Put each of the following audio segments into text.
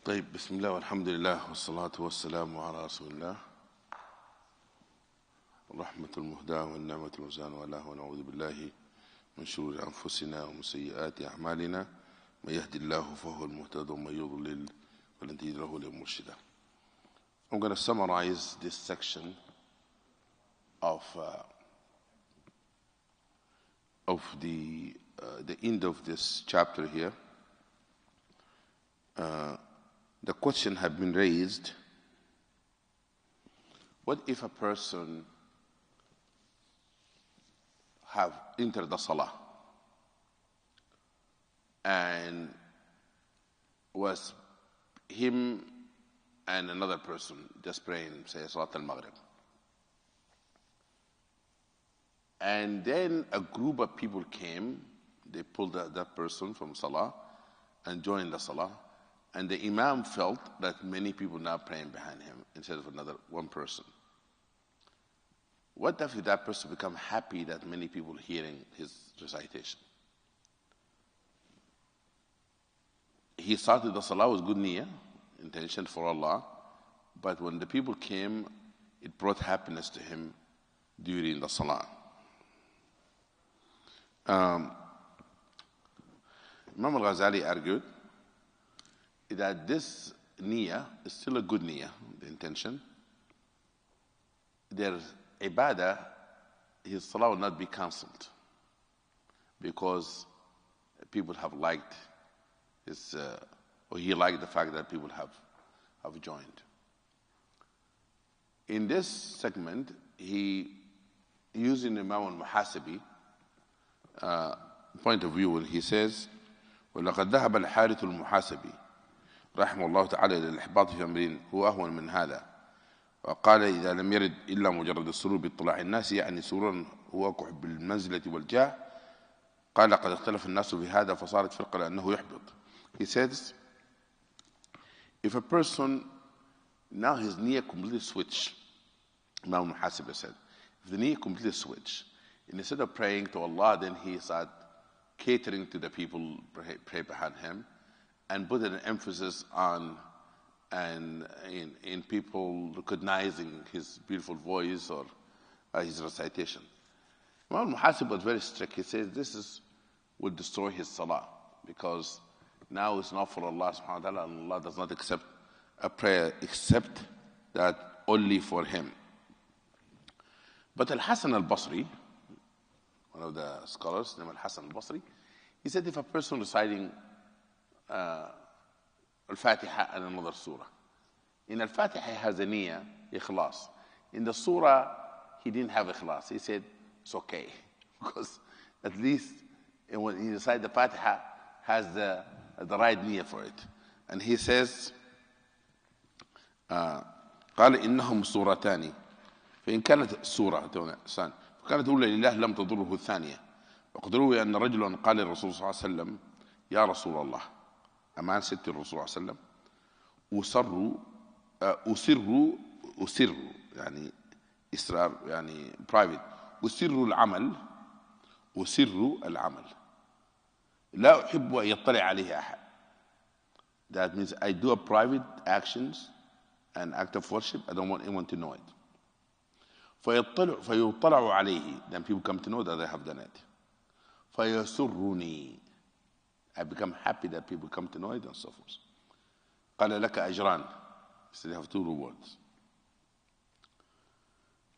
طيب بسم الله والحمد لله والصلاة والسلام على رسول الله الرحمة المهداة والنعمة المزان والله ونعوذ بالله من شرور أنفسنا ومن سيئات أعمالنا من يهدي الله فهو المهتد ومن يضلل فلن تجد له وليا مرشدا. I'm going to summarize this section of the end of this chapter here. The question had been raised: what if a person have entered the salah and was him and another person just praying, say Salat al-Maghrib, and then a group of people came, they pulled that person from salah and joined the salah, and the imam felt that many people now praying behind him instead of one person. What if that person become happy that many people hearing his recitation? He started the salah with good niyyah, intention for Allah, but when the people came, it brought happiness to him during the salah. Imam al-Ghazali argued that this niyyah is still a good niyyah, the intention. Their ibadah, his salah will not be cancelled because people have liked his, or he liked the fact that people have joined. In this segment, he using Imam al-Muhasibi point of view, he says, وَلَقَدْ ذَهَبَ الْحَارِثُ الْمُحَاسِبِ رحمه الله تعالى إلى الإحباط في أمرين هو أهون من هذا، وقال إذا لم يرد إلا مجرد السرور باطلاع الناس يعني سرورا هو كحب المنزلة والجاه، قال قد اختلف الناس في هذا فصارت فرقة لأنه يحبط. He says, if a person, now his niyyah completely switch, Imam Muhasib said, if the niyyah completely switch, and instead of praying to Allah, then he started catering to the people pray behind him, and put an emphasis on and in people recognizing his beautiful voice or his recitation. Imam Muhasib was very strict. He says this would destroy his salah, because now it's not for Allah subhanahu wa ta'ala, and Allah does not accept a prayer except that only for him. But Al-Hasan al-Basri, one of the scholars named Al-Hasan al-Basri, he said if a person reciting Al-Fatiha and another surah, in Al-Fatiha he has a niyyah, ikhlas. In the surah, he didn't have ikhlas. He said, it's okay, because at least when he recites the Fatiha, has the right niyyah for it. And he says, قال إنهم سورتان فإن كانت سورة فكانت أولى لله لم تضره الثانية. وقد روي أن رجلا قال للرسول صلى الله عليه وسلم يا رسول الله أمان ست الرسول صلى الله عليه وسلم أسر يعني إسرار يعني private أسر العمل لا أحب أن يطلع عليه أحد. That means I do a private actions and act of worship. I don't want anyone to know it. فيطلع عليه, then people come to know that I have done it. فيسرني, I become happy that people come to know it, and so forth. قال لك أجران, so they have two rewards.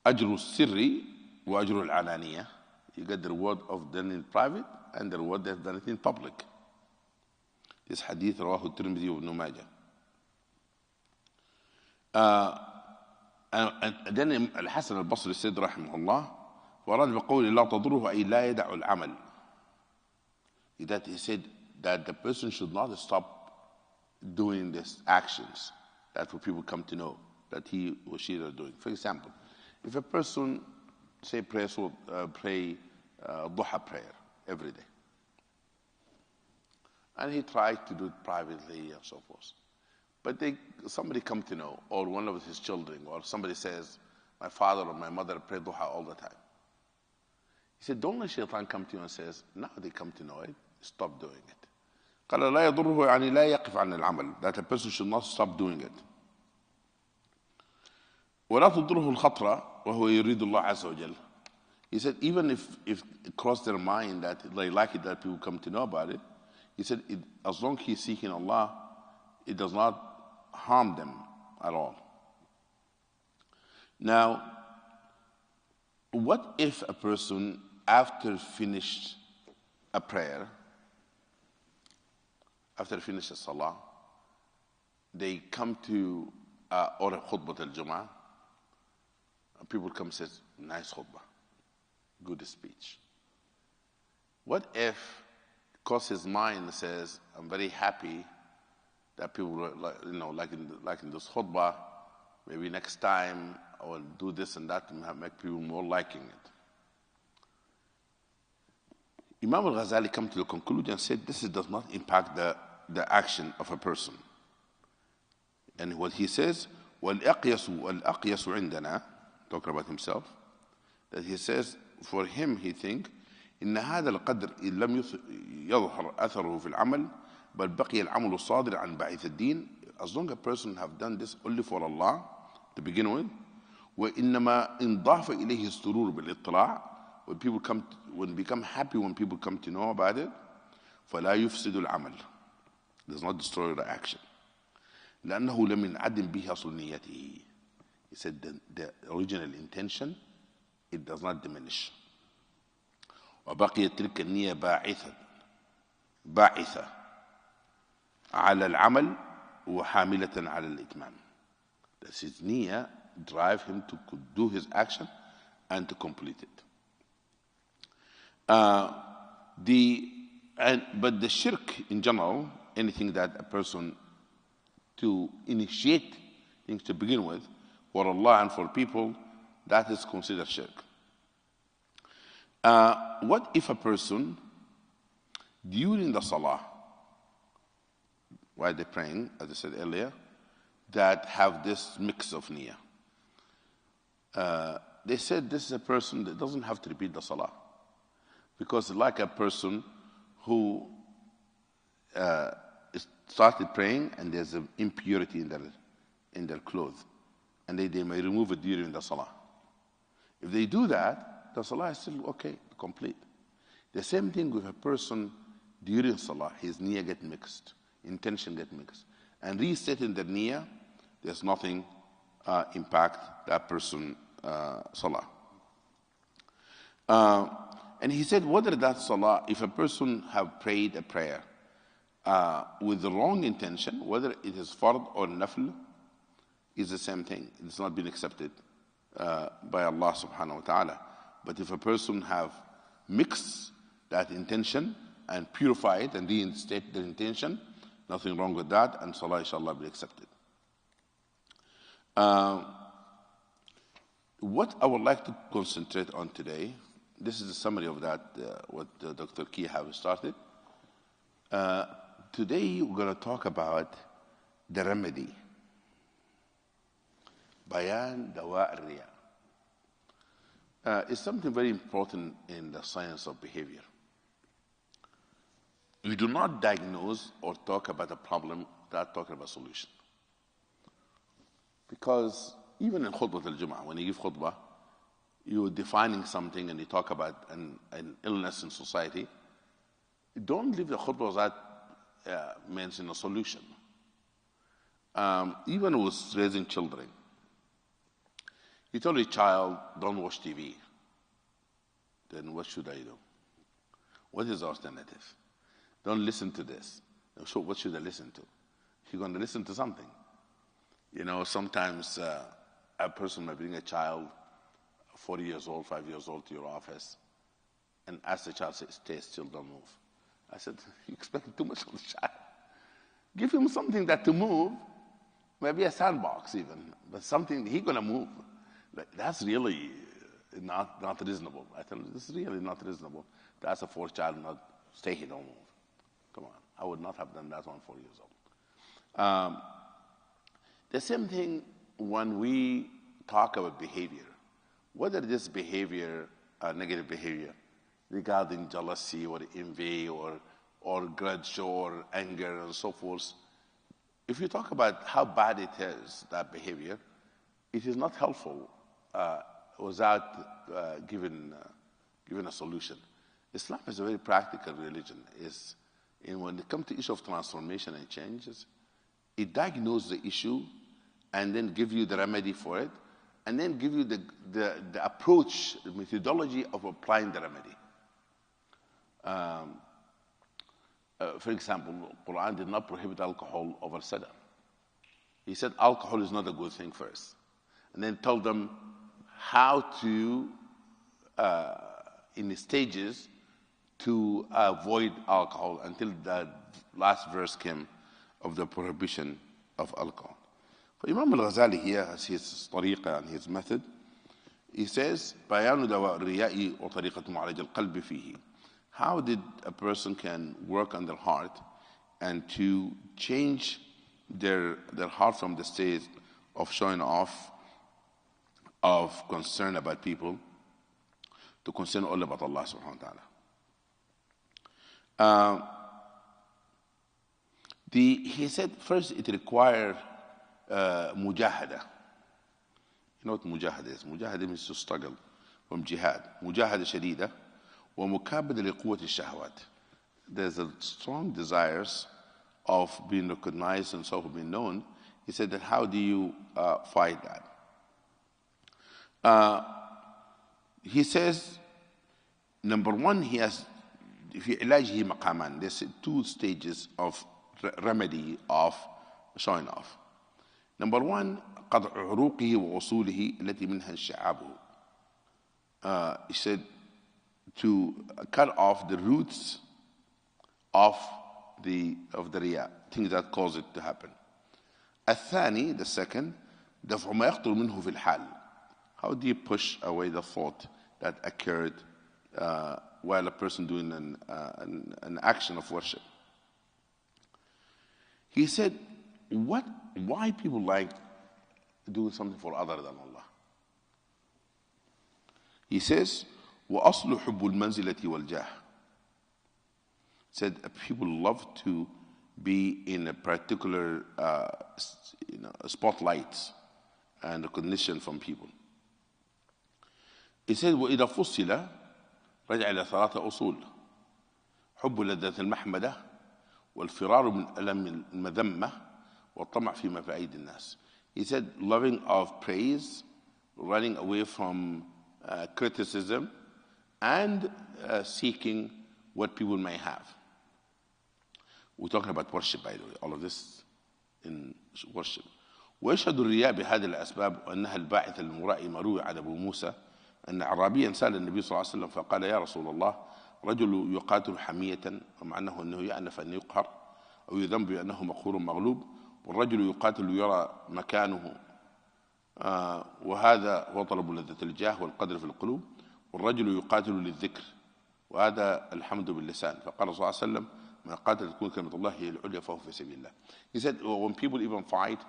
أجر السر وأجر العلانية. You get the reward of done in private and the reward of done it in public. This hadith رواه الترمذي وابن ماجه. And then Al-Hasan al-Basri said رحمه الله وأراد بقول لا تضره أي لا يدع العمل. That he said that the person should not stop doing these actions that for people come to know that he or she are doing. For example, if a person say pray duha prayer every day, and he tries to do it privately and so forth, but somebody come to know, or one of his children, or somebody says, my father or my mother pray duha all the time. He said, don't let shaitan come to you and says, now they come to know it, stop doing it. قال لا يضره يعني لا يقف عن العمل, that a person should not stop doing it. ولا تضره الخطرة وهو يريد الله عز وجل. He said even if it crossed their mind that they like it that people come to know about it, he said as long as he's seeking Allah, it does not harm them at all. Now, what if a person after finished a prayer, after finish a salah, they come to or a khutbah al-Jum'ah, people come and says, nice khutbah, good speech. What if, because his mind says, I'm very happy that people, like in this khutbah, maybe next time I will do this and that and make people more liking it. Imam al-Ghazali come to the conclusion and said this does not impact the action of a person. And what he says, وَالْأَقْيَسُ عِنْدَنَا, talking about himself, that he says, for him he think, إن هذا القدر إن لم يظهر أثره في العمل بل بقي العمل الصادر عن باعث الدين, as long as a person have done this only for Allah to begin with, وإنما انضاف إليه السرور بالاطلاع, when become happy when people come to know about it, فلا يفسد العمل, does not destroy the action, لأنه لم ينعدم به أصل نيته. He said the original intention, it does not diminish. وبقيت تلك النية باعثة على العمل وحاملة على الإتمام. That's his niyyah drive him to do his action and to complete it. But the shirk in general, anything that a person to initiate things to begin with for Allah and for people, that is considered shirk. What if a person during the salah, while they're praying, as I said earlier, that have this mix of niyyah? They said this is a person that doesn't have to repeat the salah, because like a person who started praying and there's an impurity in their clothes, and they may remove it during the salah. If they do that, the salah is still okay, complete. The same thing with a person during salah, his niyyah get mixed, intention get mixed, and resetting the niyyah, there's nothing impact that person salah. And he said whether that salah, if a person have prayed a prayer with the wrong intention, whether it is fard or nafl, is the same thing. It's not been accepted by Allah subhanahu wa ta'ala. But if a person have mixed that intention and purified and reinstate the intention, nothing wrong with that, and salah inshallah be accepted. What I would like to concentrate on today, this is a summary of that, what Dr. Key have started. Today we're going to talk about the remedy. Bayan dawa al-riya. It's something very important in the science of behavior. We do not diagnose or talk about a problem without talking about solution. Because even in khutbah al-Jum'ah, when you give khutbah, you're defining something and you talk about an illness in society. Don't leave the khutbah without mentioning a solution. Even with raising children. You tell a child, don't watch TV. Then what should I do? What is the alternative? Don't listen to this. So what should I listen to? You're going to listen to something. You know, sometimes a person might bring a child, 40 years old, 5 years old, to your office and ask the child, say, stay still, don't move. I said, you expect too much of the child. Give him something that to move, maybe a sandbox even, but something he's going to move. That's really not reasonable. I tell him, this is really not reasonable to ask a 4-child not stay here, don't move. Come on, I would not have done that when 4 years old. The same thing when we talk about behavior, whether this behavior, negative behavior, regarding jealousy or envy or or grudge or anger and so forth. If you talk about how bad it is, that behavior, it is not helpful without giving a solution. Islam is a very practical religion. When it comes to issue of transformation and changes, it diagnoses the issue and then give you the remedy for it, and then give you the approach, the methodology of applying the remedy. For example, the Quran did not prohibit alcohol over soda. He said alcohol is not a good thing first, and then told them how to, in the stages, to avoid alcohol until the last verse came of the prohibition of alcohol. For Imam al-Ghazali here has his tariqa and his method. He says, بيان دواء الرياء وطريقة معالجة القلب فيه. How did a person can work on their heart and to change their heart from the state of showing off, of concern about people, to concern all about Allah subhanahu wa ta'ala. He said first it requires mujahada. You know what mujahada is? Mujahada means to struggle, from jihad. Mujahada shadida wa mukabada liquwwati shahwat. There's a strong desires of being recognized and so being known. He said that how do you fight that? He says, number one, he has, في علاجه مقامان. There's 2 stages of remedy of showing off. Number one, قطع عروقه وأصوله التي منها شعابه. He said to cut off the roots of the riya, things that cause it to happen. الثاني, the second, دفع ما يخطر منه في الحال. How do you push away the thought that occurred while a person doing an action of worship? He said, why people like doing something for other than Allah? He says, وَأَصْلُ حُبُّ الْمَنْزِلَةِ وَالْجَاهِ. Said people love to be in a particular spotlight and recognition from people. He said, وَإِذَا فُصِّلَ رجع إلى 3 أصول. حب لذة المحمدة والفرار من ألم المذمة والطمع فيما في أيدي الناس. He said, loving of praise, running away from criticism, and seeking what people may have. We're talking about worship, by the way, all of this in worship. ويشهد الرياء بهذه الأسباب وأنها الباعثة للمرائي مروي عن أبو موسى أن أعرابيا سأل النبي صلى الله عليه وسلم فقال يا رسول الله رجل يقاتل حمية ومع أنه يأنف أن يقهر أو يذنب بأنه مقهور مغلوب والرجل يقاتل يرى مكانه وهذا هو طلب لذة الجاه والقدر في القلوب والرجل يقاتل للذكر وهذا الحمد باللسان فقال صلى الله عليه وسلم من قاتل تكون كلمة الله هي العليا فهو في سبيل الله. He said when people even fight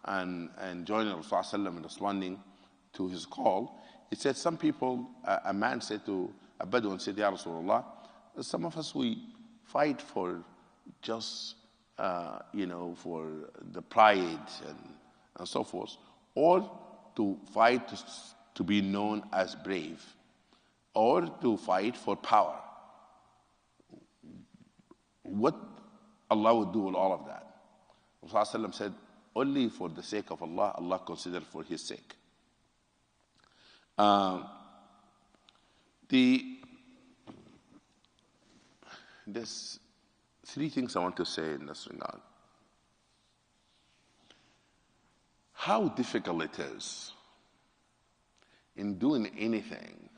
and join Rasul sallallahu alaihi wasallam in responding to his call, he said some people, a man said to a Bedouin, said, Ya Rasulullah, some of us we fight for just for the pride and so forth, or to fight to be known as brave, or to fight for power. What Allah would do with all of that? Rasul said, only for the sake of Allah, Allah considered for His sake. There's 3 things I want to say in this regard. How difficult it is in doing anything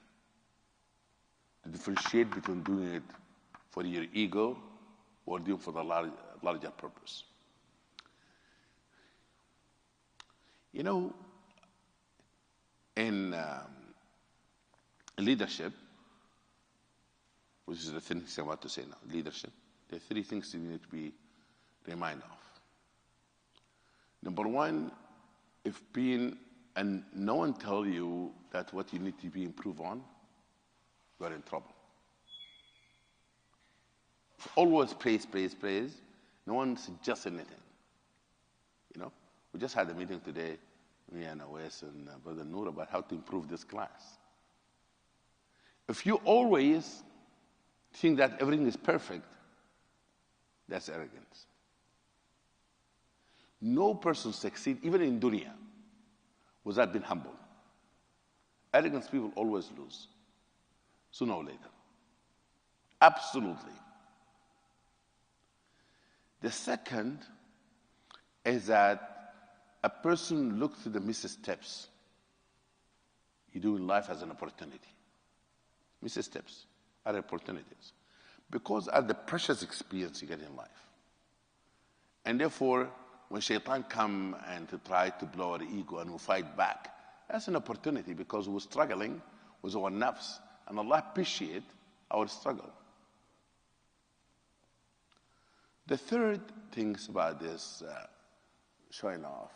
to differentiate between doing it for your ego or doing it for the larger purpose. You know, in leadership, which is the things I'm about to say now, leadership, there are 3 things you need to be reminded of. Number 1, if and no one tell you that what you need to be improved on, you're in trouble. Always praise, praise, praise. No one suggests anything. You know, we just had a meeting today, me and Awais and Brother Noor, about how to improve this class. If you always think that everything is perfect, that's arrogance. No person succeeds, even in dunya, without being humble. Arrogant people always lose, sooner or later. Absolutely. The second is that a person looks to the missteps you do in life as an opportunity. Missteps are opportunities, because are the precious experience you get in life. And therefore, when shaitan come and to try to blow our ego and we fight back, that's an opportunity, because we're struggling with our nafs, and Allah appreciates our struggle. The third thing about this showing off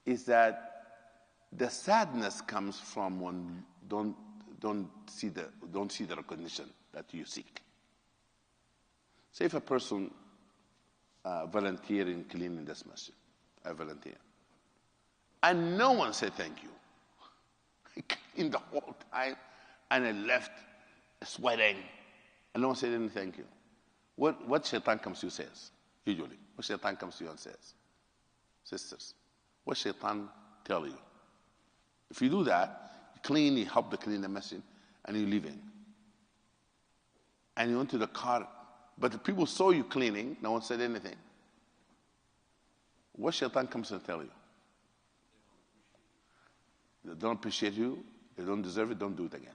is that the sadness comes from when don't see the recognition that you seek. Say if a person volunteer in cleaning this masjid, I volunteer, and no one said thank you. I cleaned the whole time, and I left sweating, and no one said any thank you. What shaitan comes to you says, usually? What shaitan comes to you and says? Sisters, what shaitan tell you? If you do that, you clean, you help to clean the masjid, and you leave in. And you went to the car, but the people saw you cleaning, no one said anything. What shaitan comes and tell you? They don't appreciate you, they don't deserve it, don't do it again.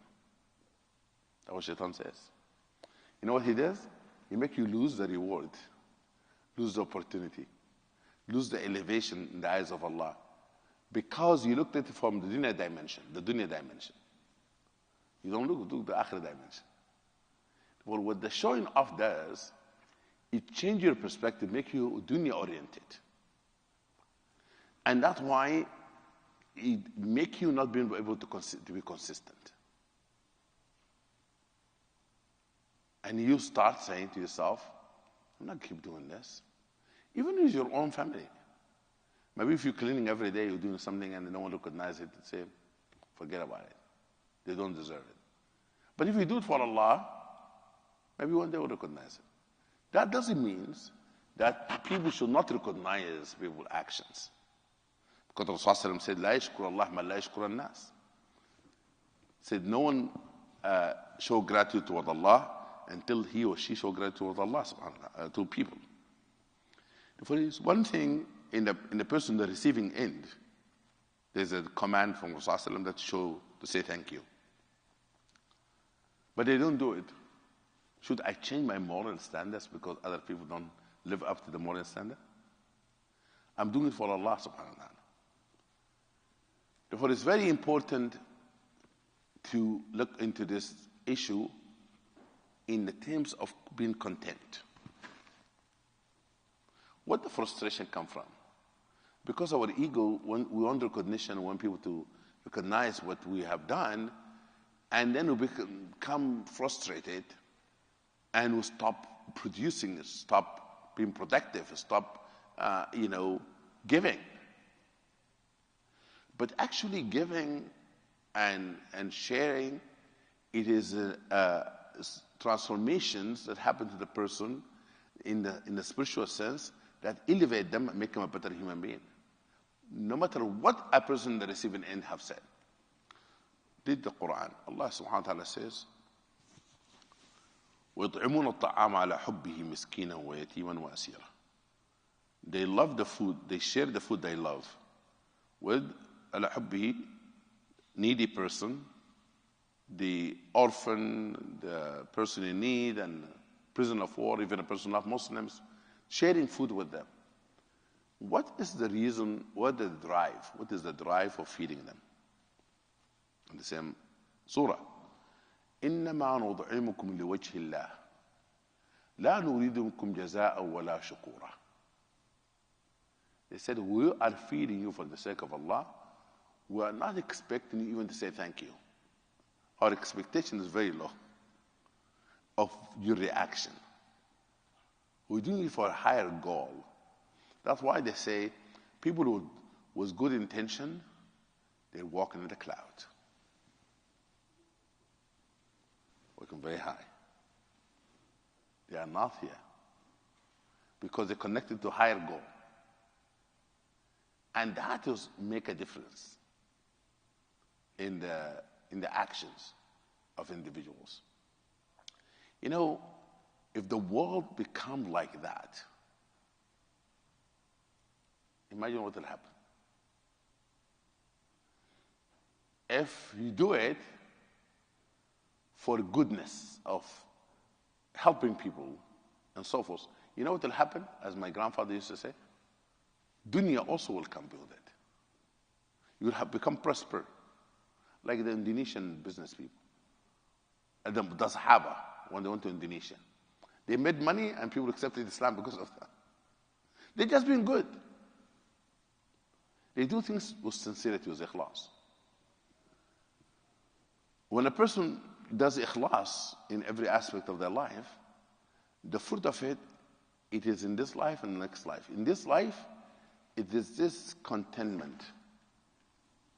That's what shaitan says. You know what he does? He makes you lose the reward, lose the opportunity, lose the elevation in the eyes of Allah, because you looked at it from the dunya dimension, You don't look at the akhirah dimension. Well, what the showing off does, it changes your perspective, make you dunya oriented. And that's why it make you not be able to be consistent. And you start saying to yourself, I'm not keep doing this. Even with your own family. Maybe if you're cleaning every day, you're doing something and no one recognizes it, say, forget about it. They don't deserve it. But if you do it for Allah, maybe one day will recognize it. That doesn't mean that people should not recognize people's actions. Because Rasulullah said, La yashkur Allah ma la yashkur an-nas. Said no one show gratitude toward Allah until he or she show gratitude toward Allah to people. For this one thing in the person, the receiving end, there's a command from Rasulullah that to say thank you. But they don't do it. Should I change my moral standards because other people don't live up to the moral standard? I'm doing it for Allah subhanahu wa ta'ala. Therefore, it's very important to look into this issue in the terms of being content. What the frustration come from? Because our ego, when we want recognition, we want people to recognize what we have done, and then we become frustrated, and we stop producing, stop being productive, stop, giving. But actually giving and sharing, it is transformations that happen to the person in the spiritual sense that elevate them and make them a better human being. No matter what a person in the receiving end have said. Read the Quran. Allah subhanahu wa ta'ala says, وَيُطْعِمُونَ الطَّعَامَ عَلَى حُبِّهِ مِسْكِينًا وَيَتِيمًا وَأَسِيرًا. They love the food, they share the food they love with على حبه, needy person, the orphan, the person in need, and prisoner of war, even a person of Muslims, sharing food with them. What is the reason, what is the drive? What is the drive for feeding them? In the same surah. إنما نطعمكم لوجه الله لا نريد منكم جزاء ولا شكورا. They said, we are feeding you for the sake of Allah. We are not expecting you even to say thank you. Our expectation is very low of your reaction. We're doing it for a higher goal. That's why they say people with good intention, they're walking in the cloud. Working very high. They are not here because they're connected to a higher goal. And that will make a difference in the actions of individuals. You know, if the world becomes like that, imagine what will happen. If you do it for the goodness of helping people and so forth, you know what will happen? As my grandfather used to say, dunya also will come with it. You will have become prosper, like the Indonesian business people. And the Sahaba, when they went to Indonesia, they made money and people accepted Islam because of that. They're just being good. They do things with sincerity, with ikhlas. When a person does ikhlas in every aspect of their life, the fruit of it, it is in this life and the next life. In this life, it is this contentment,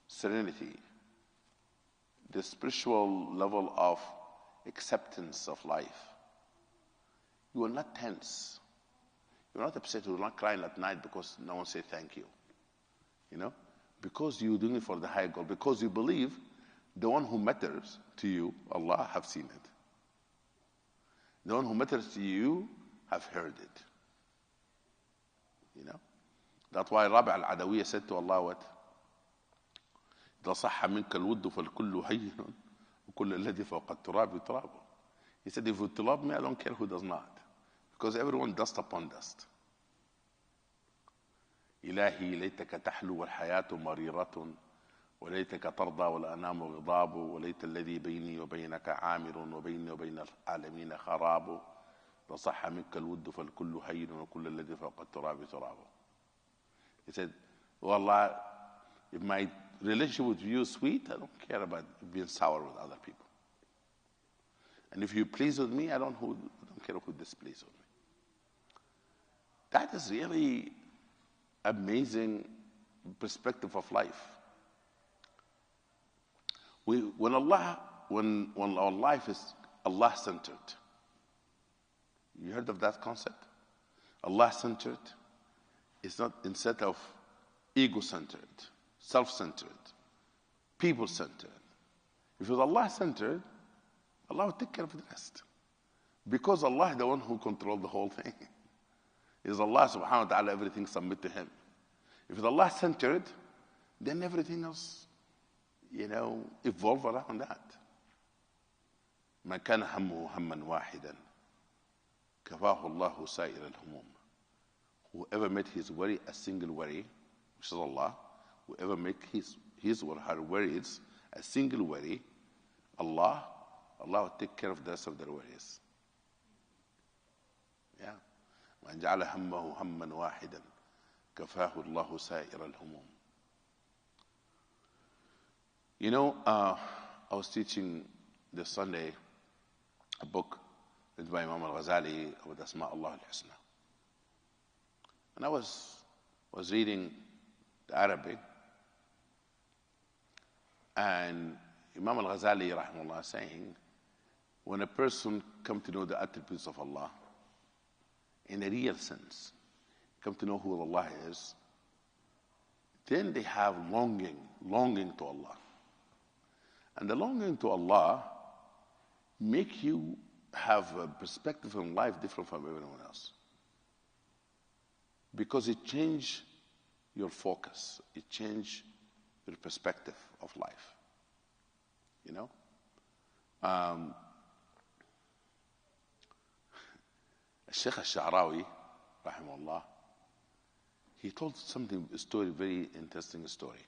serenity, the spiritual level of acceptance of life. You are not tense. You are not upset. You are not crying at night because no one said thank you. You know? Because you're doing it for the higher goal. Because you believe the one who matters to you, Allah have seen it. The one who matters to you have heard it. You know? That's why Rabi' al-Adawiyya said to Allah what? إذا صح منك الود فالكل هين وكل الذي فوق التراب تراب. He said, if you love me, I don't care who does not. Because everyone dust upon dust. إلهي ليتك تحلو والحياة مريرة وليتك ترضى والأنام غضاب وليت الذي بيني وبينك عامر وبيني وبين العالمين خراب فصح منك الود فالكل هين وكل الذي فوق التراب تراب. He said, oh Allah, if my relationship with you is sweet, I don't care about being sour with other people. And if you please with me, I don't care who displeases with me. That is really amazing perspective of life. When our life is Allah-centered, you heard of that concept? Allah-centered is not instead of ego-centered, self-centered, people-centered. If it was Allah-centered, Allah will take care of the rest. Because Allah is the one who controls the whole thing. It is Allah subhanahu wa ta'ala, everything submit to Him. If it's Allah-centered, then everything else, evolve around that. من كان همه هما واحدا كفاه الله سائر الهموم. Whoever made his worry a single worry, which is Allah, whoever make his or her worries a single worry, Allah will take care of the rest of their worries. Yeah. من جعل همه هما واحدا كفاه الله سائر الهموم. I was teaching this Sunday a book written by Imam Al-Ghazali about Asma Allah al-Husna. And I was reading the Arabic, and Imam Al-Ghazali rahimahullah saying, when a person comes to know the attributes of Allah in a real sense, come to know who Allah is, then they have longing to Allah. And the longing to Allah make you have a perspective on life different from everyone else. Because it changes your focus. It changes your perspective of life. Sheikh al-Sha'rawi, rahimahullah, he told a story, very interesting story.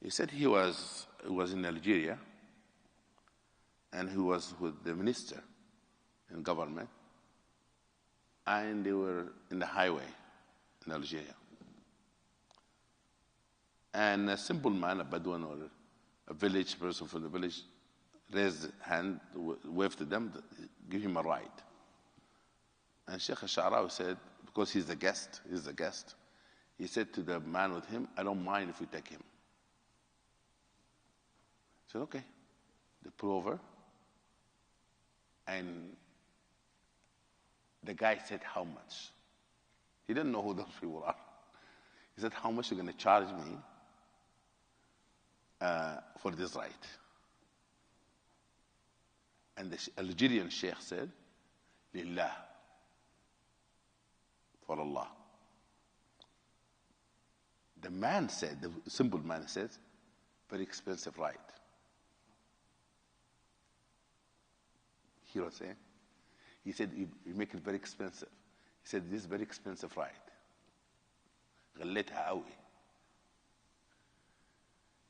He said he was in Algeria, and he was with the minister in government, and they were in the highway in Algeria. And a simple man, a Bedouin or a village person from the village, raised his hand, waved to them, give him a ride. And Sheikh al-Sha'rawi said, because he's the guest, he said to the man with him, I don't mind if we take him. He said, okay. They pull over, and the guy said, how much? He didn't know who those people are. He said, how much are you going to charge me for this ride? And the Algerian sheikh said, Lillah, for Allah. The man said, the simple man said, very expensive ride. Hear what I'm saying? He said, you make it very expensive. He said, this is very expensive ride. غليتها قوي.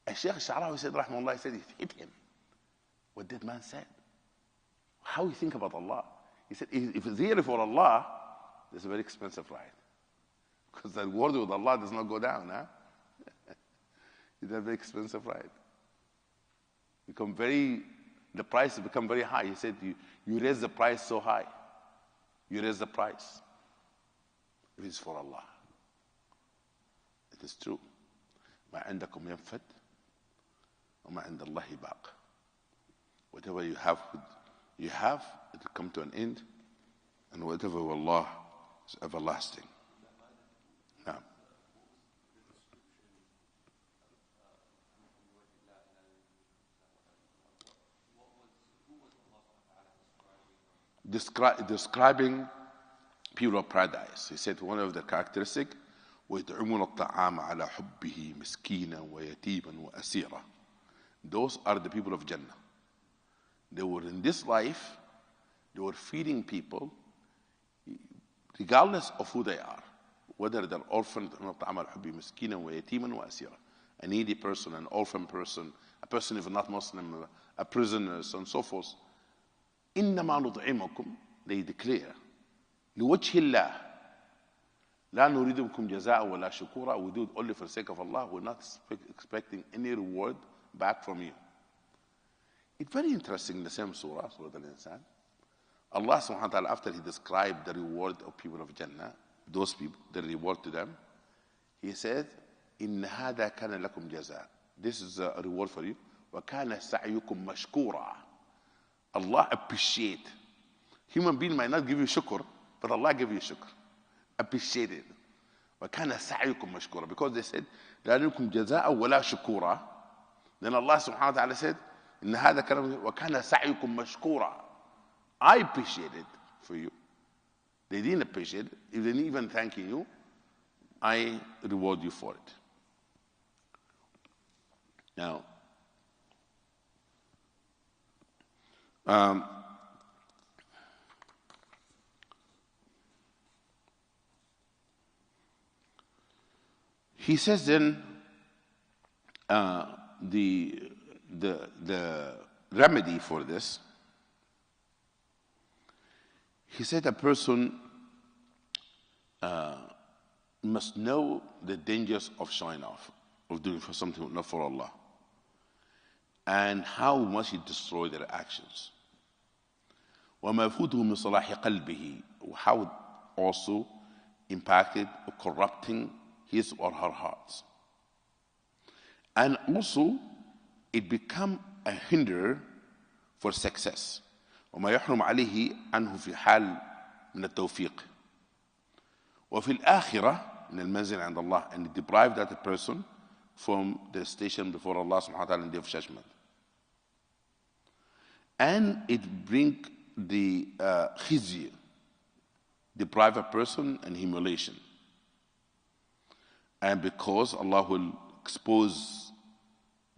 الشيخ الشعراوي said, rahmahullah, he said, it hit him. What that man said. How you think about Allah? He said, if it's here for Allah, it's a very expensive ride. Because the word with Allah does not go down, huh? It's a very expensive ride. The price has become very high. He said, you raise the price so high. You raise the price. It is for Allah. It is true. ما عندكم ينفد وما عند الله باق. Whatever you have, it will come to an end. And whatever with Allah is everlasting. Now. Describing people of paradise. He said one of the characteristics, وَيَدْعُمُونَ الطَّعَامَ عَلَى حُبِّهِ مِسْكِينًا وَيَتِيمًا وَأَسِيرًا. Those are the people of Jannah. They were in this life, they were feeding people regardless of who they are. Whether they're orphaned, a needy person, an orphan person, a person if not Muslim, a prisoner, and so forth. إنما نطعمكم, they declare, لوجه الله, لا نريد منكم جزاء ولا شكورا. We do it only for the sake of Allah. We're not expecting any reward back from you. It's very interesting in the same surah, Surah Al-Insan. Allah subhanahu wa ta'ala, after He described the reward of people of Jannah, those people, the reward to them, He said, إن هذا كان لكم جزاء. This is a reward for you. وكان سعيكم مشكورا. Allah appreciate. Human being might not give you shukr, but Allah give you shukr. Appreciate it. وكان سعيكم مشكورا. Because they said, لا لكم جزاء ولا شكورا. Then Allah subhanahu wa ta'ala said, إن هذا كان وكان سعيكم مشكورا. I appreciate it for you. They didn't appreciate it. If they didn't even thank you, I reward you for it. Now, he says then the remedy for this. He said a person must know the dangers of showing off, of doing for something not for Allah, and how much he destroy their actions. وما يفوته من صلاح قلبه, how it also impacted or corrupting his or her hearts. And also it become a hinder for success. وما يحرم عليه عنه في حال من التوفيق. وفي الآخرة من المنزل عند الله, and it deprive that person from the station before Allah subhanahu wa ta'ala in the day of judgment. And it bring the khizya, deprive a person and humiliation. And because Allah will expose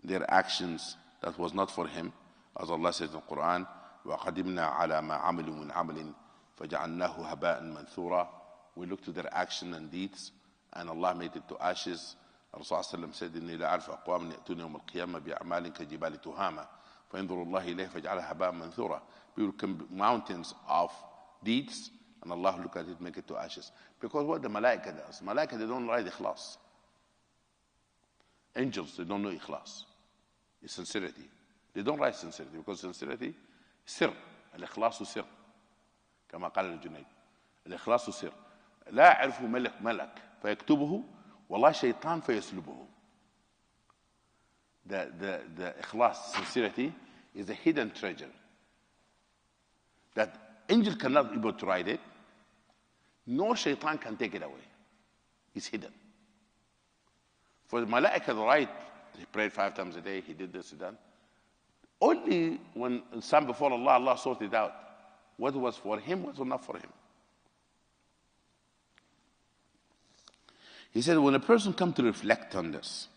their actions that was not for him, as Allah says in the Quran, وَقَدِمْنَا عَلَى مَا عَمِلُوا مِنْ عَمَلٍ فَجَعَلْنَاهُ هَبَاءً مَنْثُورًا. We look to their action and deeds, and Allah made it to ashes. Rasul said, إِنِّي لَأَعْرِفُ أَقْوَامًا يَأْتُونَ يَوْمَ الْقِيَامَةِ بِأَعْمَالٍ كَجِبَالِ تُهَامَةٍ فَيَنْظُرُ اللَّهُ إِلَيْهِ فَيَجْعَلَهَا هَبَاءً مَنْثُورًا. People come mountains of deeds, and Allah look at it, make it to ashes. Because what the malaika does, malaika, they don't write ikhlas. Angels, they don't know ikhlas. It's sincerity. They don't write sincerity, because sincerity, sir. Al-ikhlasu sir. كما قال الجنيد. الإخلاص سر. لا يعرفه ملك فيكتبه والله شيطان فيسلبه. The ikhlas, sincerity, is a hidden treasure that angel cannot be able to write it. No shaitan can take it away. It's hidden. For the malaika to write, he prayed 5 times a day, he did this, he done. Only when it's time before Allah, Allah sorted out what was for him, what was not for him. He said, when a person comes to reflect on this,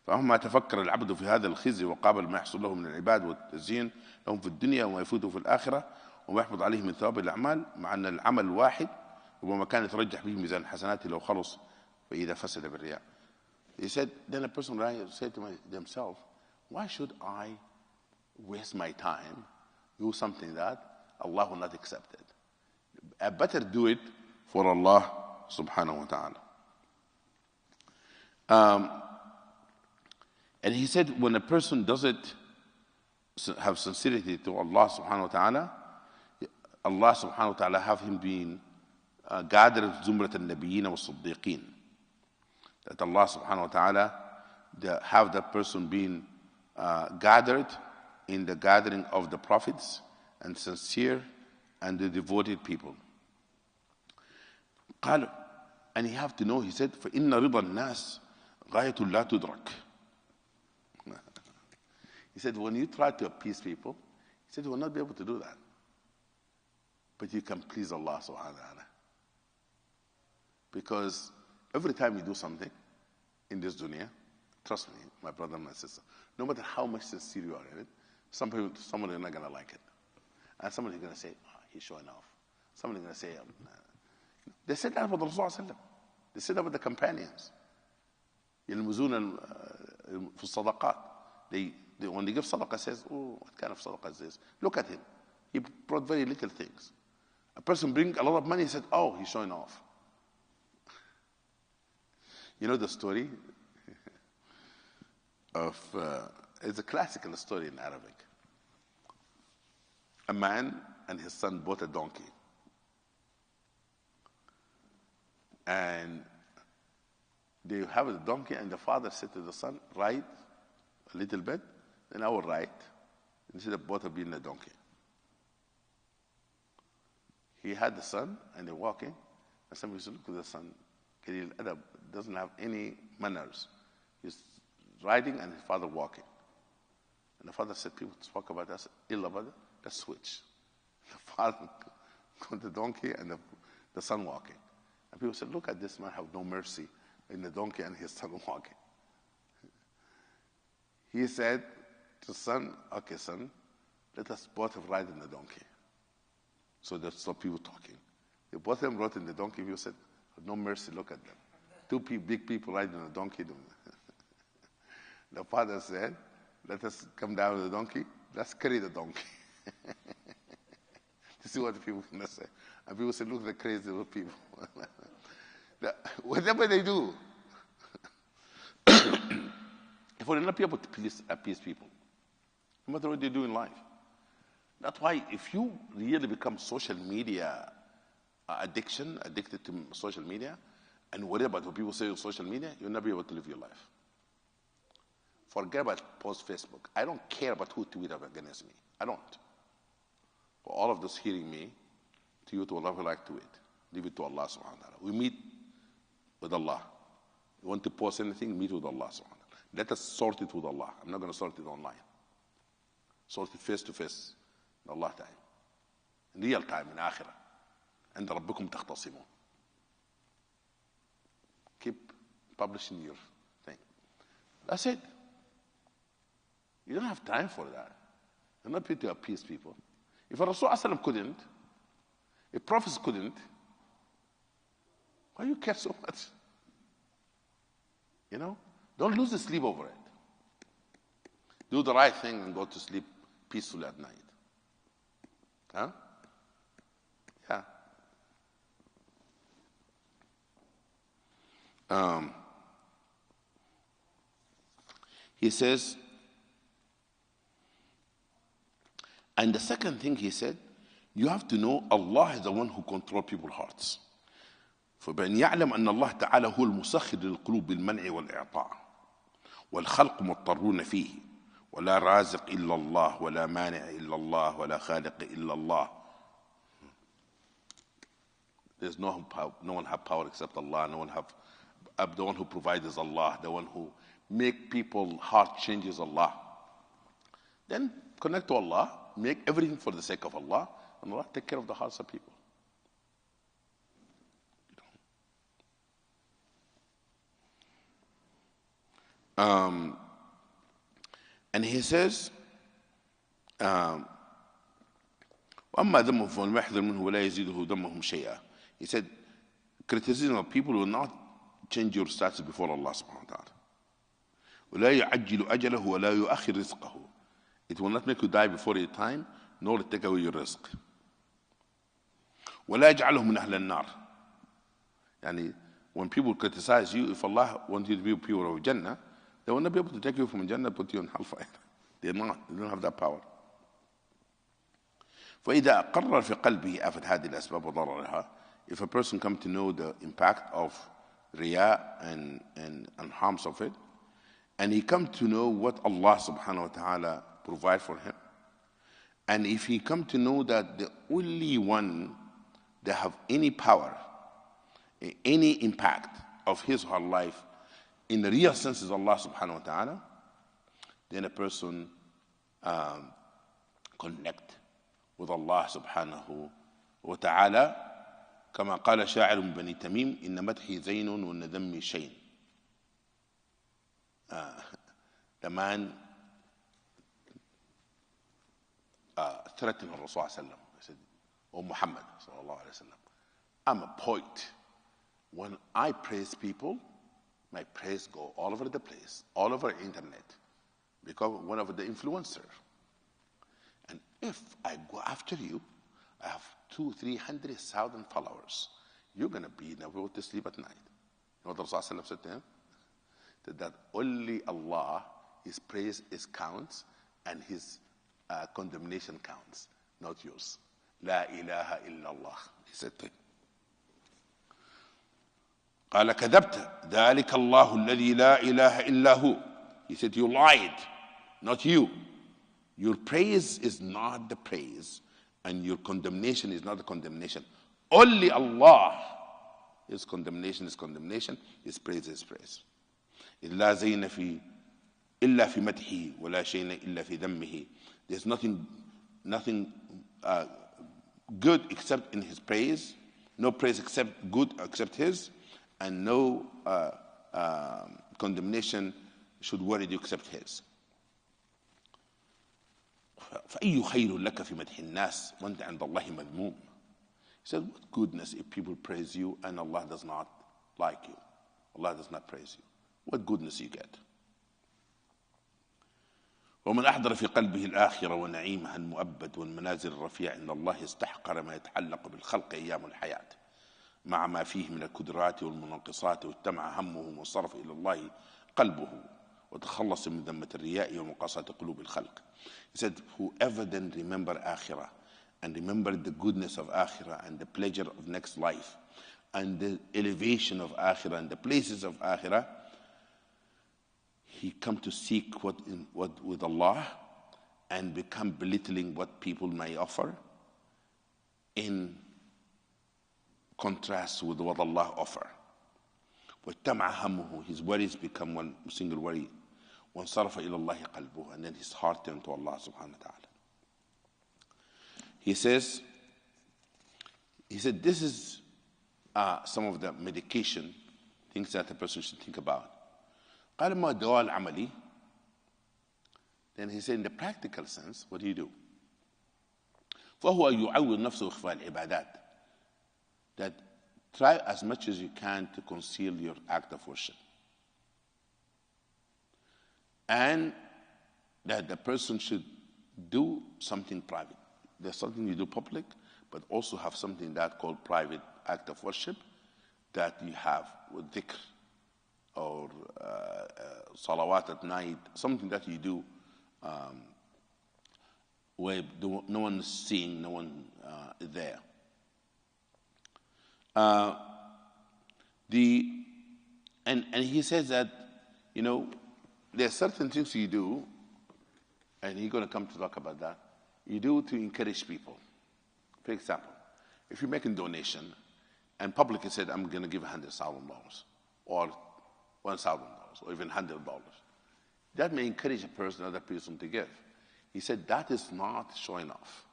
فأما تفكر العبد في هذا الخزي وقابل ما يحصل له من العباد والتزيين لهم في الدنيا وما يفوته في الآخرة وما يحفظ عليه من ثواب الأعمال مع أن العمل الواحد ربما كان يترجح به ميزان حسناته لو خلص فإذا فسد بالرياء. He said, then a person said to themselves, why should I waste my time, do something that Allah will not accept it? I better do it for Allah subhanahu wa ta'ala. And he said, when a person doesn't have sincerity to Allah subhanahu wa ta'ala, Allah subhanahu wa ta'ala have him being gathered zumrat al-nabiyyin wa siddiqeen. That Allah subhanahu wa ta'ala have that person being gathered in the gathering of the prophets and sincere and the devoted people. قال, and you have to know, he said, فَإِنَّ رِضَى النَّاسِ غَايَةٌ لَا تُدْرَكْ. He said, when you try to appease people, he said, you will not be able to do that. But you can please Allah subhanahu wa ta'ala. Because every time you do something in this dunya, trust me, my brother and my sister, no matter how much sincere you are in it, somebody is not going to like it. And somebody is going to say, oh, he's showing off. Somebody is going to say, they said that about Rasulullah. They said that about the companions. يلمزون في الصدقات. When they give sadaqah, says, oh, what kind of sadaqah is this? Look at him. He brought very little things. A person bring a lot of money, he said, oh, he's showing off. You know the story of, it's a classical story in Arabic. A man and his son bought a donkey. And they have a donkey, and the father said to the son, ride a little bit, then I will ride, instead of both of being a donkey. He had the son, and they're walking, and somebody said, look at the son, doesn't have any manners. He's riding and his father walking. And the father said, people talk about that, let's switch. The father got the donkey and the son walking. And people said, look at this man, have no mercy in the donkey and his son walking. He said to the son, okay, son, let us both ride in the donkey. So that stop people talking. They both of them rode in the donkey. People said, no mercy, look at them. 2 big people riding on a donkey. The father said, let us come down with the donkey. Let's carry the donkey. To see what the people are going to say. And people said, look at the crazy little people. Whatever they do, if we're not able to appease people, no matter what they do in life. That's why if you really become social media addicted to social media, and worry about what people say on social media, you'll never be able to live your life. Forget about post Facebook. I don't care about who tweeted against me. I don't. For all of those hearing me, to you, to Allah, who like to it. Leave it to Allah subhanahu wa ta'ala. We meet with Allah. You want to post anything, meet with Allah subhanahu wa ta'ala. Let us sort it with Allah. I'm not going to sort it online. Sort it face to face in Allah time. In real time, in akhirah. عند ربكم تختصمون. Keep publishing your thing. That's it. You don't have time for that. You're not paid to appease people. If Rasulullah couldn't, if prophets couldn't, why you care so much? You know? Don't lose the sleep over it. Do the right thing and go to sleep peacefully at night. Huh? Yeah. He says, and the second thing he said, You have to know Allah is the one who controls people's hearts. فبأن يعلم أن الله تعالى هو المسخر للقلوب بالمنع والإعطاء والخلق مضطرون فيه ولا رازق إلا الله ولا مانع إلا الله ولا خالق إلا الله. There's no one have power except Allah. The one who provides is Allah. The one who make people heart changes Allah. Then connect to Allah, make everything for the sake of Allah, and Allah take care of the hearts of people. And he says, وَأَمَّا ذَمُّهُ فَلَمْ يَحْذَرْ مِنْهُ وَلَا يَزِيدُهُ ذَمُّهُم شَيْئًا. He said, criticism of people will not change your status before Allah subhanahu wa ta'ala. وَلَا يُعَجِّلُ أَجَلَهُ وَلَا يُؤَخِّرْ رِزْقَهُ. It will not make you die before your time, nor take away your rizq. وَلَا يَجْعَلُهُ مِنْ أَهْلِ النَّارِ. Yani, when people criticize you, if Allah wants you to be pure of Jannah, they will not be able to take you from Jannah and put you in hellfire. They're not. They don't have that power. فإذا قرر في قلبه آفة هذه الأسباب وضررها, if a person comes to know the impact of riya and harms of it, and he comes to know what Allah subhanahu wa ta'ala provide for him, and if he comes to know that the only one that have any power, any impact of his or her life in the real sense is Allah subhanahu wa ta'ala, then a person connect with Allah subhanahu wa ta'ala. كما قال شاعر من بني تميم إن مدحي زين وإن ذمي شين. The man threatened Rasul sallallahu alaihi wasallam. He said, "O Muhammad sallallahu alaihi wasallam, I'm a poet. When I praise people, my praise go all over the place, all over the internet, because one of the influencer. And if I go after you, I have 200,000-300,000 followers. You're going to be never able to sleep at night." You know what Rasul sallallahu alaihi wasallam said to him? That only Allah, His praise is counts and His condemnation counts, not yours. La ilaha illallah. He said to him. قال كذبت ذلك الله الذي لا إله إلا هو. He said, you lied, not you. Your praise is not the praise, and your condemnation is not the condemnation. Only Allah. His condemnation is condemnation, His praise is praise. إلا زين في إلا في مدحه ولا شيء إلا في ذمه. There's nothing good except in His praise, no praise except good except His, and no condemnation should worry you except His. فأي خير لك في مدح الناس وأنت عند الله مذموم. He said, what goodness if people praise you and Allah does not like you, Allah does not praise you. What goodness you get. ومن أحضر في قلبه الآخرة ونعيمها المؤبد والمنازل الرفيعة إن الله استحقر ما يتعلق بالخلق أيام الحياة مع ما فيه من الكدرات والمنقصات واجتمع همه وانصرف إلى الله قلبه وتخلص من ذمة الرياء ومقاصة قلوب الخلق. He said, whoever then remember Akhirah and remember the goodness of Akhirah and the pleasure of next life and the elevation of Akhirah and the places of Akhirah, he come to seek what with Allah and become belittling what people may offer in contrast with what Allah offer. وَاجْتَمَعَ هَمُّهُ, his worries become one single worry. وَانْصَرَفَ إِلَى اللَّهِ قَلْبُهُ, and then his heart turned to Allah subhanahu wa ta'ala. He said, this is some of the medication, things that a person should think about. قال ما الدواء العملي? Then he said, in the practical sense, what do you do? فهو يعود نفسه إخفاء العبادات. That try as much as you can to conceal your act of worship. And that the person should do something private. There's something you do public, but also have something that called private act of worship that you have with dhikr or salawat at night, something that you do where no one is seeing, no one is there. And he says that, there are certain things you do, and he's going to come to talk about that, you do to encourage people. For example, if you're making donation, and publicly said, I'm going to give $100,000, or $1,000, or even $100, that may encourage another person to give. He said, that is not showing off.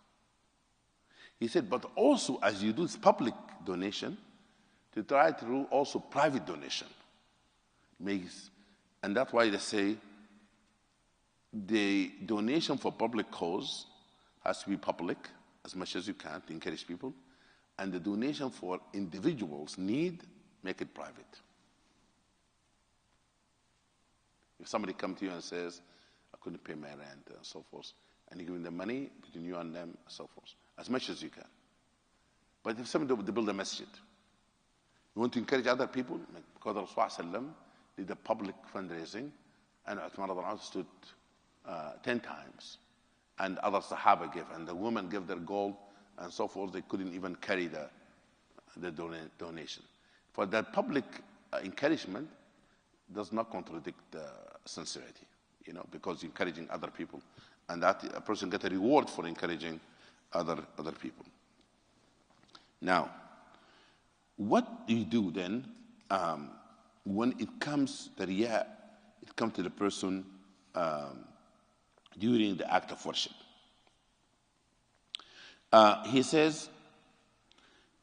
He said, but also as you do this public donation, to try to do also private donation. And that's why they say the donation for public cause has to be public as much as you can to encourage people. And the donation for individuals make it private. If somebody comes to you and says, I couldn't pay my rent and so forth, and you give them the money between you and them and so forth, as much as you can. But if somebody would build a masjid, you want to encourage other people, because Rasulullah did a public fundraising, and Uthman radiallahu anhu stood 10 times, and other Sahaba gave, and the women gave their gold and so forth. They couldn't even carry the donation. For that public encouragement does not contradict sincerity, because you're encouraging other people, and that a person gets a reward for encouraging other people. Now, what do you do then when it comes to riyā? It comes to the person during the act of worship. He says,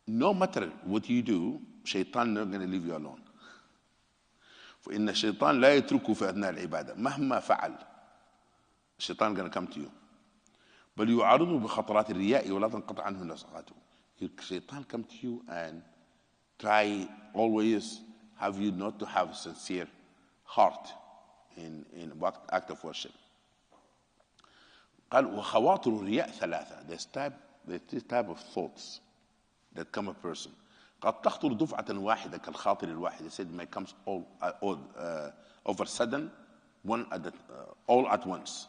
no matter what you do, shaitan not going to leave you alone. فإن الشيطان لا يتركه في أثناء العبادة مهما فعل. الشيطان going to come to you. بل يعارضه بخطرات الرياء ولا تنقطع عنه نزغاته. Shaitan come to you and try always have you not to have a sincere heart in what act of worship. قال وخواطر الرياء ثلاثة. There's this type of thoughts that come a person. قد تخطر دفعة واحدة كالخاطر الواحد. He said it may comes all over sudden, all at once.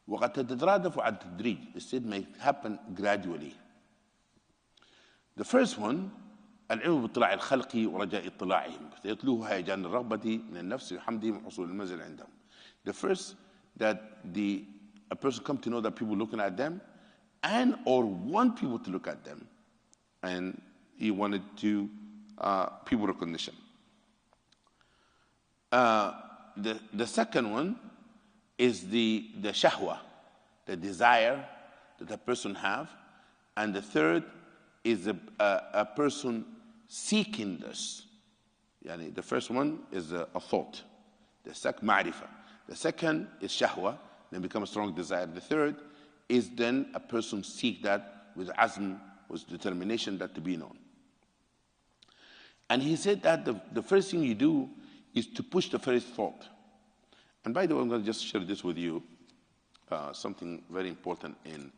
وقد تترادف على التدريج. He said it may happen gradually. The first one العلم باطلاع الخلق ورجاء اطلاعهم يتلوه هيجان الرغبة من النفس وحمدهم وحصول المنزل عندهم. The first that a person come to know that people looking at them and or want people to look at them, and he wanted to people recognition. The second one is the shahwa, the desire that a person have, and the third is a person seeking this. Yani the first one is a thought, the second ma'rifah. The second is shahwa, then become a strong desire. The third is then a person seek that with azm, with determination that to be known. And he said that the first thing you do is to push the first thought. And by the way, I'm going to just share this with you, something very important in,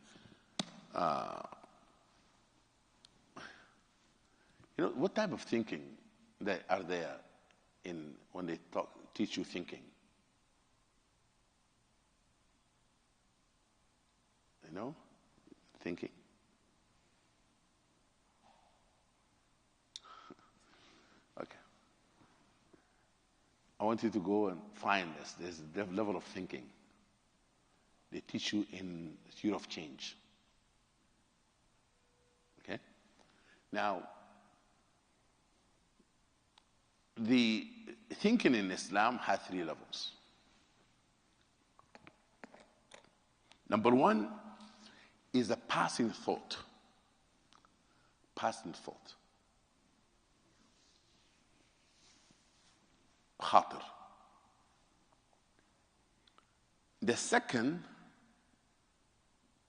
what type of thinking that are there when they teach you thinking? Thinking. Okay. I want you to go and find this. There's a level of thinking. They teach you in theory of change. Okay? Now, the thinking in Islam has 3 levels. Number 1 is a passing thought. Passing thought. Khatir. The second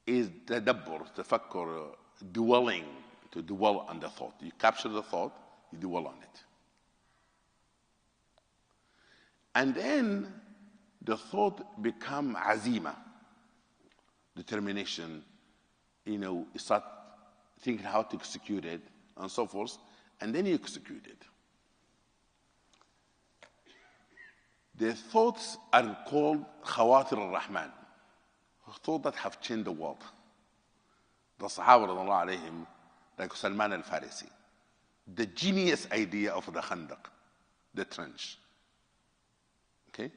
is tadabbur, tafakkur, dwelling, to dwell on the thought. You capture the thought, you dwell on it. And then the thought become azima, determination, you start thinking how to execute it and so forth, and then you execute it. The thoughts are called khawatir al-Rahman. thought that have changed the world. The Sahaba radiallahu alayhim, like Salman al-Farisi, the genius idea of the Khandaq, the trench. Okay?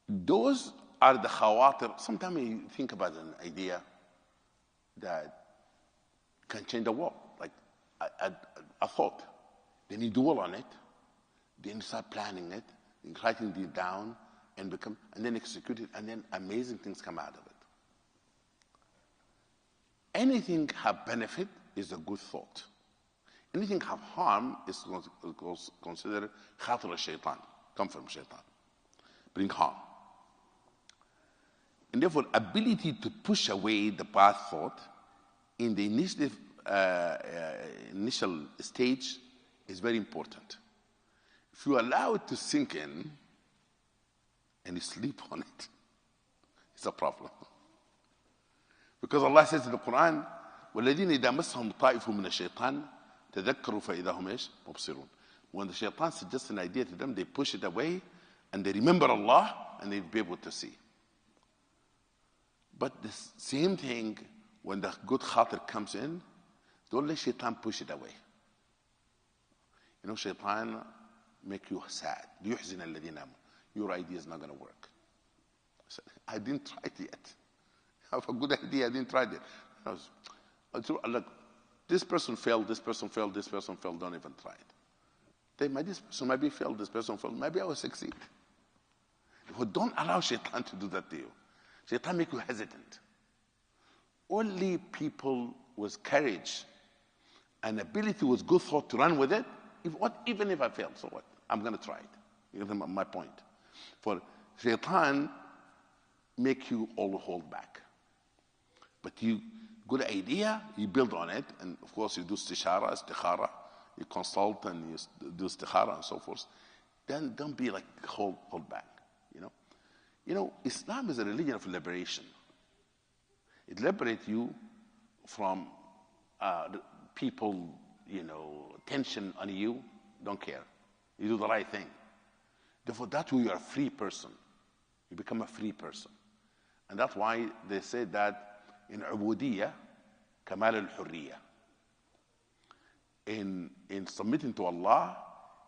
Those are the khawatir. Sometimes you think about an idea that can change the world, like a thought. Then you dwell on it, then you start planning it, writing it down, and then execute it, and then amazing things come out of it. Anything have benefit is a good thought. Anything have harm is considered khatir al-shaytan, come from shaitan, bring harm. And therefore, ability to push away the bad thought in the initial stage is very important. If you allow it to sink in and you sleep on it, it's a problem. Because Allah says in the Quran, وَالَّذِينَ إِذَا مَسَّهُمْ طَائِفٌ مِنَ الشَّيْطَانِ تَذَكَّرُوا فَإِذَا هُمْ إيش مُبْصِرُونَ. When the shaitan suggests an idea to them, they push it away and they remember Allah and they'll be able to see. But the same thing, when the good khatir comes in, don't let shaitan push it away. You know, shaitan make you sad. لِيُحْزِنَ الَّذِينَ آمَنُوا. Your idea is not going to work. I didn't try it yet. I have a good idea, I didn't try it. Look, this person failed, this person failed, this person failed, don't even try it. This person maybe failed, this person failed, maybe I will succeed. But don't allow shaitan to do that to you. Shaitan make you hesitant. Only people with courage and ability with good thought to run with it, even if I fail, so what? I'm going to try it. You know my point. For shaitan make you all hold back. But you, good idea, you build on it, and of course you do istikhara, you consult and you do istikhara and so forth. Then don't be like hold back. You know, Islam is a religion of liberation. It liberates you from people, tension on you. Don't care. You do the right thing. Therefore, that's why you are a free person. You become a free person. And that's why they say that in ubudiyya, kamal al-hurriya. In submitting to Allah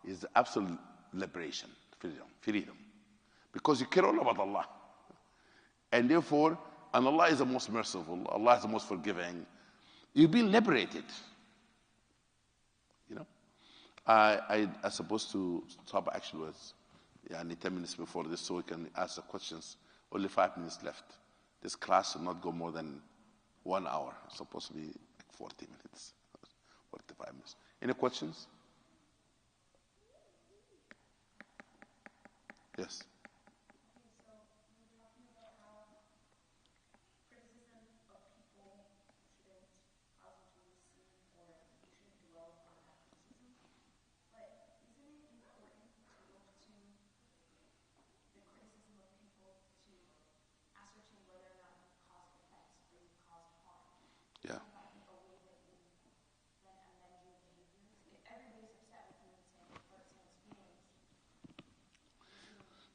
is absolute liberation, freedom. Because you care all about Allah. And therefore, and Allah is the most merciful, Allah is the most forgiving. You've been liberated. I supposed to stop actually was 10 minutes before this so we can ask the questions. Only 5 minutes left. This class will not go more than 1 hour. It's supposed to be like 40 minutes, 45 minutes. Any questions? Yes.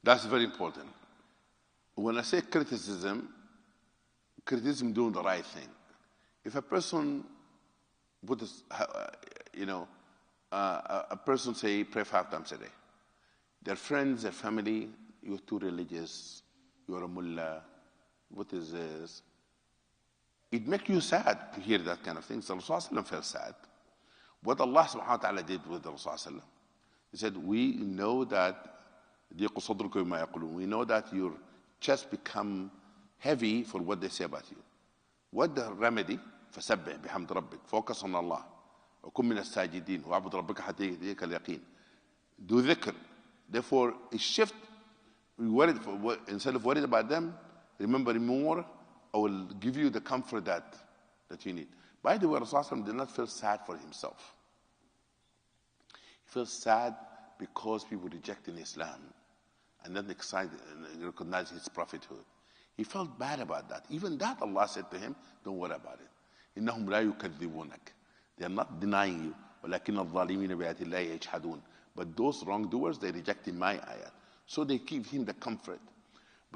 That's very important. When I say criticism doing the right thing. If a person a person say pray 5 times a day, their friends, their family, you're too religious, you're a mullah, what is this? It makes you sad to hear that kind of thing. So Rasulullah felt sad. What Allah subhanahu wa ta'ala did with Rasulullah, he said, we know that we know that your chest become heavy for what they say about you. What the remedy? فسبح بحمد ربك. Focus on Allah. وكن من الساجدين وعبد ربك حتى يأتيك اليقين. Do dhikr. Therefore, a shift. Instead of worried about them, remember more. I will give you the comfort that you need. By the way, Rasulullah did not feel sad for himself. He felt sad because people rejected Islam and not excited and recognized his prophethood. He felt bad about that. Even that, Allah said to him, don't worry about it. إِنَّهُمْ لَا يُكَذِّبُونَكَ. They are not denying you. وَلَكِنَّ الظَّالِمِينَ بِآيَاتِ اللَّهِ يَجْحَدُونَ. But those wrongdoers, they rejected my ayat. So they give him the comfort.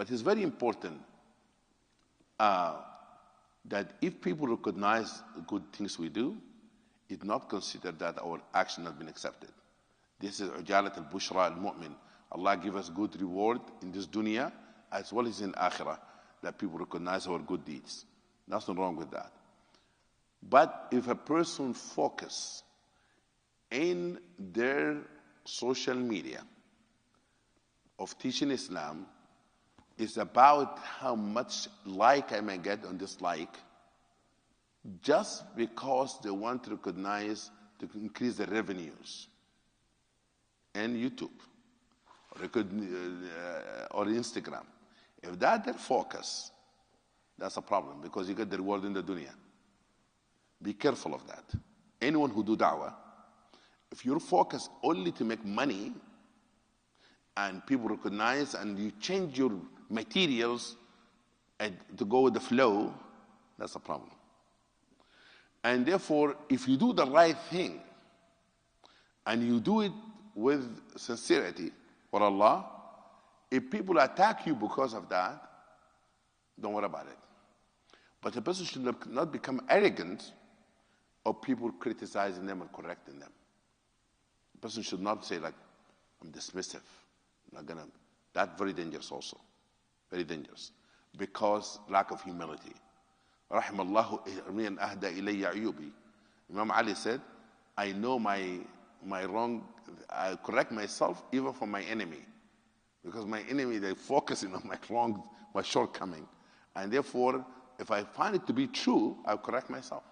But it's very important that if people recognize the good things we do, it's not considered that our action has been accepted. This is ujalat al-bushra al-mu'min. Allah give us good reward in this dunya as well as in akhirah, that people recognize our good deeds. Nothing wrong with that. But if a person focus in their social media of teaching Islam is about how much like I may get on this like, just because they want to recognize to increase the revenues and YouTube or Instagram. If that's their focus, that's a problem because you get the reward in the dunya. Be careful of that. Anyone who do da'wah, if you're focused only to make money and people recognize and you change your materials to go with the flow, that's a problem. And therefore, if you do the right thing and you do it with sincerity for Allah, if people attack you because of that, don't worry about it. But a person should not become arrogant of people criticizing them and correcting them. A person should not say like, I'm dismissive. I'm not gonna. That's very dangerous also. Very dangerous. Because lack of humility. Rahimallahu man ahda ilayya ayubi. Imam Ali said, I know my wrong, I correct myself even for my enemy. Because my enemy, they're focusing on my wrong, my shortcoming. And therefore, if I find it to be true, I'll correct myself.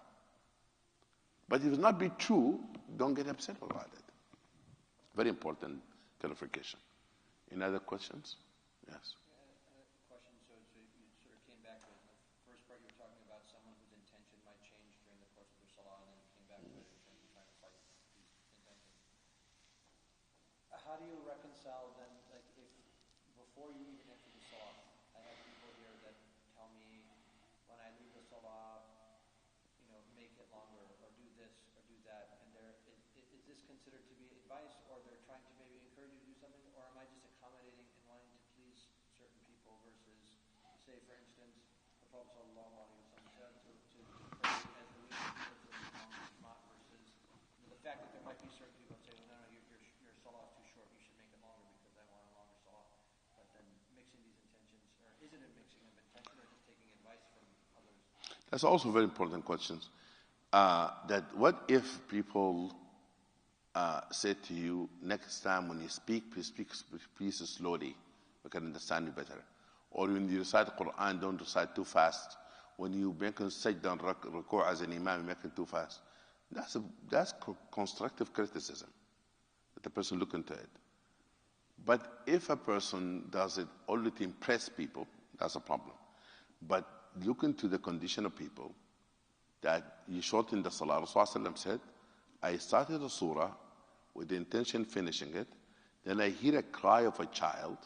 But if it's not be true, don't get upset about it. Very important clarification. Any other questions? Yes. Question. So you sort of came back to the first part. You were talking about someone whose intention might change during the course of their salah, and then came back to it in terms of trying to fight these intentions. How do you reconcile then, like if before you even enter the salah, I have people here that tell me when I leave the salah, make it longer, or do this, or do that, and is this considered to be advice, or they're trying to maybe encourage you to do something, or am I just accommodating and wanting to please certain people versus, say, for instance, the Prophet ﷺ said to pray as the least versus the fact that there might be certain people that say, well, no, your salah is too short, you should make it longer because I want a longer salah. But then mixing these intentions, or isn't it mixing of intention, or just taking advice from others? That's also very important questions. That what if people say to you, next time when you speak, please slowly. We can understand you better. Or when you recite the Quran, don't recite too fast. When you make a sajda and ruku' as an imam, you make it too fast. That's constructive criticism, that the person look into it. But if a person does it only to impress people, that's a problem. But look into the condition of people, that you shorten the salah. Rasulullah said, I started the surah with the intention finishing it, then I hear a cry of a child,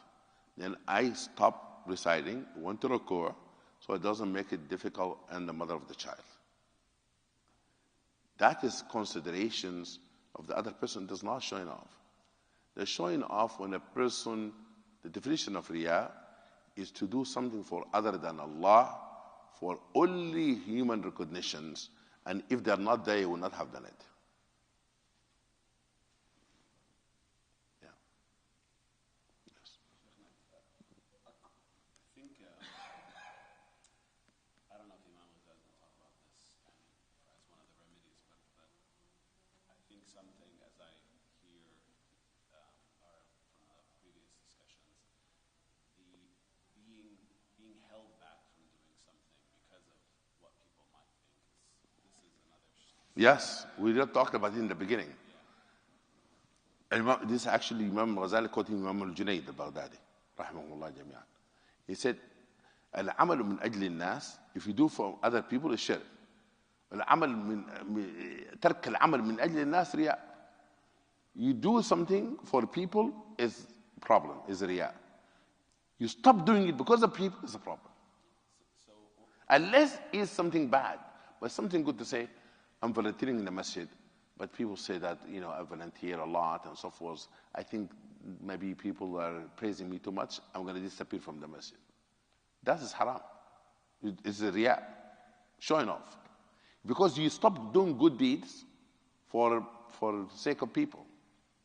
then I stop reciting, went to ruku', so it doesn't make it difficult on the mother of the child. That is considerations of the other person does not showing off. They're showing off when a person, the definition of riyah is to do something for other than Allah, for only human recognitions, and if they're not there, you will not have done it. Yeah. Yes. I think, I don't know if Imam Magid will talk about this as one of the remedies, but I think something, as I hear or from the previous discussions, being held back from doing something because of what people might think this is another. Yes, we just talked about it in the beginning. Yeah. This actually Imam Ghazali quoting Imam al-Junayd al-Baghdadi, rahimahullah jami'an. He said, "Al-amal min ajli al-nas, if you do for other people, is shirk. Al-amal min tark al-amal min ajli al-nas riya. You do something for people is problem, is riya. You stop doing it because of people is a problem. Unless it's something bad, but something good to say, I'm volunteering in the masjid, but people say that, I volunteer a lot and so forth. I think maybe people are praising me too much. I'm going to disappear from the masjid. That is haram. It's a riya, showing off. Because you stop doing good deeds for the sake of people.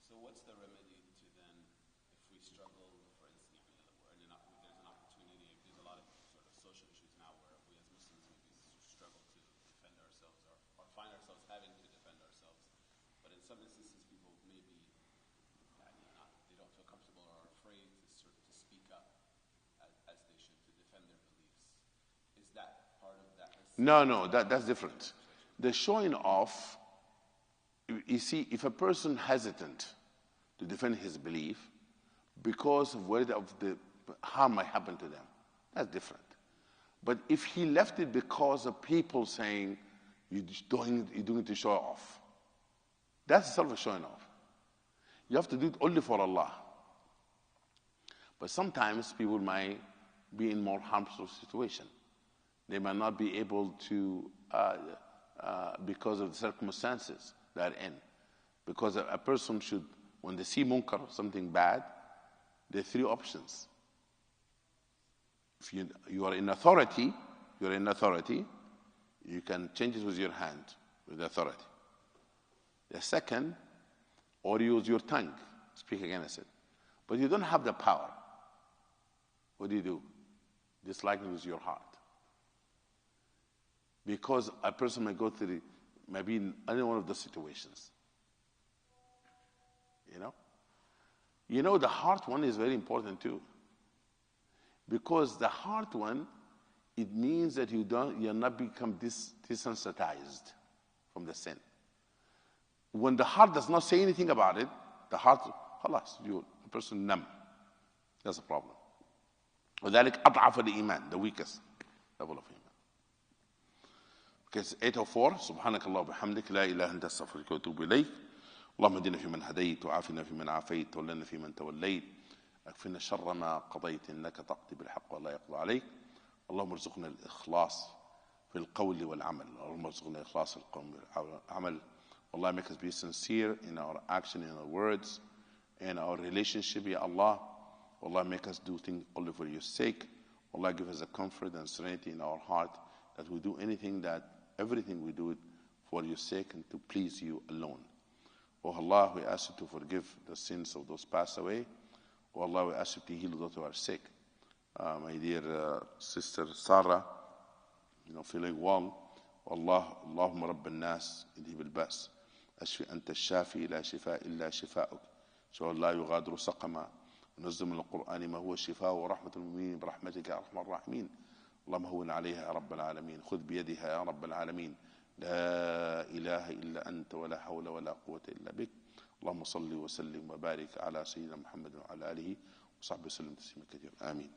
So what's the remedy to then, if we struggle, for instance, there's an opportunity, there's a lot of sort of social issues now where we as Muslims maybe struggle to defend ourselves or find ourselves having to defend ourselves. But in some instances, people maybe they don't feel comfortable or are afraid to speak up as they should to defend their beliefs. Is that part of that? No, that's different. The showing off, you see, if a person hesitant to defend his belief because of worry of the harm might happen to them, that's different. But if he left it because of people saying you're doing it to show off, that's itself a showing off. You have to do it only for Allah. But sometimes people might be in more harmful situation. They might not be able to, because of the circumstances they're in. Because a person should, when they see munkar, something bad, there are three options. If you are in authority, you can change it with your hand, with authority. The second, or use your tongue, speak against it. But you don't have the power. What do? Dislike it with your heart. Because a person may go through, maybe in any one of those situations. The heart one is very important too. Because the heart one, it means that you're not become desensitized from the sin. When the heart does not say anything about it, the heart, خلاص, the person numb. That's a problem. وذلك أضعف الإيمان, the weakest level of iman. Okay, it's 8:04. سبحانك اللهم وبحمدك لا إله إلا أنت أستغفرك وأتوب إليك. اللهم اهدنا فيمن هديت وعافنا فيمن عافيت وتولنا فيمن توليت اكفنا شر ما قضيت انك تقضي بالحق ولا يقضى عليك. اللهم ارزقنا الإخلاص في القول والعمل. اللهم ارزقنا الإخلاص في القول والعمل. Allah, make us be sincere in our action, in our words, in our relationship, Ya Allah. Allah, make us do things only for your sake. Allah, give us a comfort and serenity in our heart that we do everything we do it for your sake and to please you alone. Oh Allah, we ask you to forgive the sins of those passed away. Oh Allah, we ask you to heal those who are sick. My dear sister Sarah, feeling well. اللهم رب الناس اذهب البأس اشفي أنت الشافي لا شفاء إلا شفاؤك شفاء لا يغادر سقما نزل من القرآن ما هو الشفاء ورحمة المؤمنين برحمتك يا أرحم الراحمين. اللهم هون عليها يا رب العالمين. خذ بيدها يا رب العالمين. لا إله إلا أنت ولا حول ولا قوة إلا بك. اللهم صل وسلم وبارك على سيدنا محمد وعلى آله وصحبه وسلم تسليما كثيرا. آمين.